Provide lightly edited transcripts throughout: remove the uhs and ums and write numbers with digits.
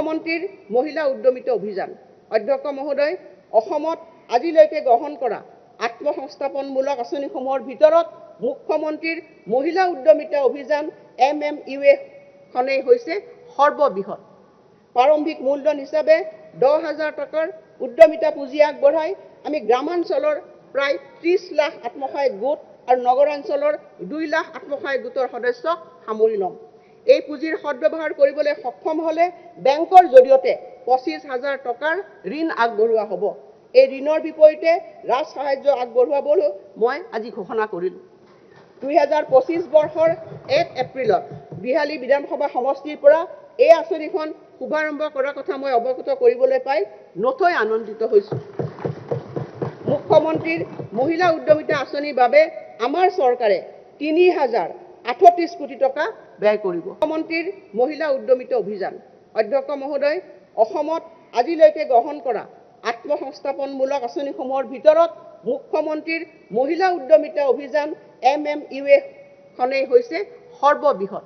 মুখ্যমন্ত্ৰীৰ মহিলা উদ্যমিতা অভিযান অধ্যক্ষ মহোদয় অসমত আজিলৈকে গ্ৰহণ কৰা আত্মসংস্থাপনমূলক আঁচনিসমূহৰ ভিতৰত মুখ্যমন্ত্ৰীৰ মহিলা উদ্যমিতা অভিযান MMUA খনেই হৈছে সৰ্ববৃহৎ প্ৰাৰম্ভিক মূলধন হিচাপে 10,000 টকাৰ উদ্যমিতা পুঁজি আগবঢ়াই আমি গ্ৰামাঞ্চলৰ প্ৰায় 30 লাখ আত্মসহায়ক গোট আৰু নগৰাঞ্চলৰ 2 লাখ আত্মসহায়ক গোটৰ সদস্যক সামৰি ল'ম এই পুঁজিৰ সদ্ব্যৱহাৰ কৰিবলৈ সক্ষম হ'লে বেংকৰ জৰিয়তে 25,000 টকাৰ ঋণ আগবঢ়োৱা হ'ব এই ঋণৰ বিপৰীতে ৰাজ সাহায্য আগবঢ়োৱাবলৈ মই আজি ঘোষণা কৰিলোঁ 2025 বৰ্ষৰ 1 এপ্ৰিলত বিহালী বিধানসভা সমষ্টিৰ পৰা এই আঁচনিখন শুভাৰম্ভ কৰাৰ কথা মই অৱগত কৰিবলৈ পাই নথৈ আনন্দিত হৈছোঁ মুখ্যমন্ত্ৰীৰ মহিলা উদ্যমিতা আঁচনিৰ বাবে আমাৰ চৰকাৰে 3,038 কোটি টকা ব্যয় কৰিব মুখ্যমন্ত্ৰীৰ মহিলা উদ্যমিতা অভিযান অধ্যক্ষ মহোদয় অসমত আজিলৈকে গ্ৰহণ কৰা আত্মসংস্থাপনমূলক আঁচনিসমূহৰ ভিতৰত মুখ্যমন্ত্ৰীৰ মহিলা উদ্যমিতা অভিযান MMUA খনেই হৈছে সৰ্ববৃহৎ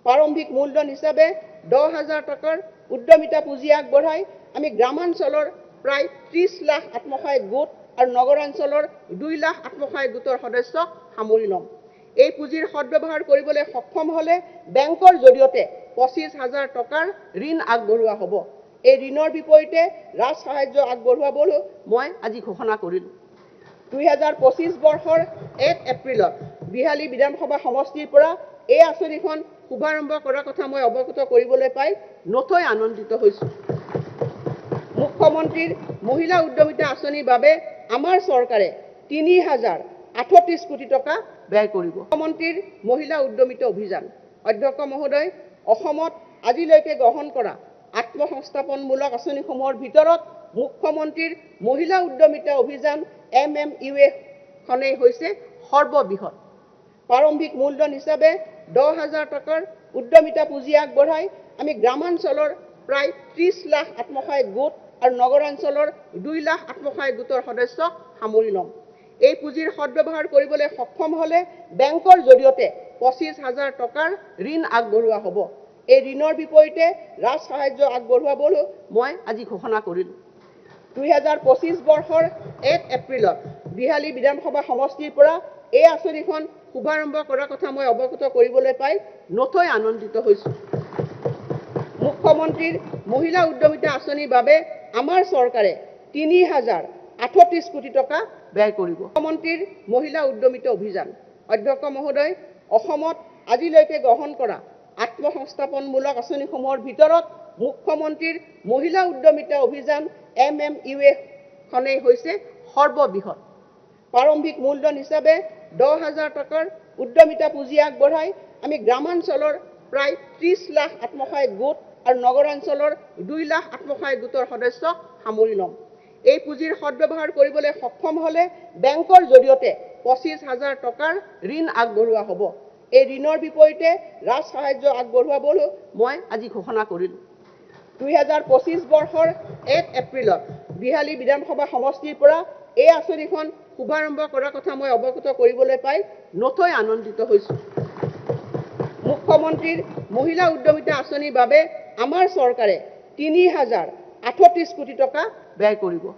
প্ৰাৰম্ভিক মূলধন হিচাপে 10,000 টকাৰ উদ্যমিতা পুঁজি আগবঢ়াই আমি গ্ৰামাঞ্চলৰ প্ৰায় 30 লাখ আত্মসহায়ক গোট আৰু নগৰাঞ্চলৰ 2 লাখ আত্মসহায়ক গোটৰ সদস্যক সামৰি ল'ম এই পুঁজিৰ সদ্ব্যৱহাৰ কৰিবলৈ সক্ষম হ'লে বেংকৰ জৰিয়তে 25,000 টকাৰ ঋণ আগবঢ়োৱা হ'ব এই ঋণৰ বিপৰীতে ৰাজ সাহায্য আগবঢ়োৱাবলৈ মই আজি ঘোষণা কৰিলোঁ 2025 বৰ্ষৰ 1 এপ্ৰিলত বিহালী বিধানসভা সমষ্টিৰ পৰা এই আঁচনিখন শুভাৰম্ভ কৰাৰ কথা মই অৱগত কৰিবলৈ পাই নথৈ আনন্দিত হৈছোঁ মুখ্যমন্ত্ৰীৰ মহিলা উদ্যমিতা আঁচনিৰ বাবে আমাৰ চৰকাৰে 3,038 কোটি টকা ব্যয় কৰিব মুখ্যমন্ত্ৰীৰ মহিলা উদ্যমিতা অভিযান অধ্যক্ষ মহোদয় অসমত আজিলৈকে গ্ৰহণ কৰা আত্মসংস্থাপনমূলক আঁচনিসমূহৰ ভিতৰত মুখ্যমন্ত্ৰীৰ মহিলা উদ্যমিতা অভিযান MMUA খনেই হৈছে সৰ্ববৃহৎ প্ৰাৰম্ভিক মূলধন হিচাপে 10,000 টকাৰ উদ্যমিতা পুঁজি আগবঢ়াই আমি গ্ৰামাঞ্চলৰ প্ৰায় 30 লাখ আত্মসহায়ক গোট আৰু নগৰাঞ্চলৰ 2 লাখ আত্মসহায়ক গোটৰ সদস্যক সামৰি ল'ম এই পুঁজিৰ সদ্ব্যৱহাৰ কৰিবলৈ সক্ষম হ'লে বেংকৰ জৰিয়তে 25,000 টকাৰ ঋণ আগবঢ়োৱা হ'ব এই ঋণৰ বিপৰীতে ৰাজ সাহায্য আগবঢ়োৱাবলৈ মই আজি ঘোষণা কৰিলোঁ 2025 বৰ্ষৰ 1 এপ্ৰিলত বিহালী বিধানসভা সমষ্টিৰ পৰা এই আঁচনিখন শুভাৰম্ভ কৰাৰ কথা মই অৱগত কৰিবলৈ পাই নথৈ আনন্দিত হৈছোঁ মুখ্যমন্ত্ৰীৰ মহিলা উদ্যমিতা আঁচনিৰ বাবে আমাৰ চৰকাৰে 3,038 কোটি টকা ব্যয় কৰিব মুখ্যমন্ত্ৰীৰ মহিলা উদ্যমিতা অভিযান অধ্যক্ষ মহোদয় অসমত আজিলৈকে গ্ৰহণ কৰা আত্মসংস্থাপনমূলক আঁচনিসমূহৰ ভিতৰত মুখ্যমন্ত্ৰীৰ মহিলা উদ্যমিতা অভিযান MMUA খনেই হৈছে সৰ্ববৃহৎ প্ৰাৰম্ভিক মূলধন হিচাপে 10,000 টকাৰ উদ্যমিতা পুঁজি আগবঢ়াই আমি গ্ৰামাঞ্চলৰ প্ৰায় 30 লাখ আত্মসহায়ক গোট আৰু নগৰাঞ্চলৰ 2 লাখ আত্মসহায়ক গোটৰ সদস্যক সামৰি ল'ম এই পুঁজিৰ সদ্ব্যৱহাৰ কৰিবলৈ সক্ষম হ'লে বেংকৰ জৰিয়তে 25,000 টকাৰ ঋণ আগবঢ়োৱা হ'ব এই ঋণৰ বিপৰীতে ৰাজ সাহায্য আগবঢ়োৱাবলৈ মই আজি ঘোষণা কৰিলোঁ 2025 বৰ্ষৰ 1 এপ্ৰিলত বিহালী বিধানসভা সমষ্টিৰ পৰা এই আঁচনিখন শুভাৰম্ভ কৰাৰ কথা মই অৱগত কৰিবলৈ পাই নথৈ আনন্দিত হৈছোঁ মুখ্যমন্ত্ৰীৰ মহিলা উদ্যমিতা আঁচনিৰ বাবে আমাৰ চৰকাৰে 3,038 কোটি টকা ব্যয় কৰিব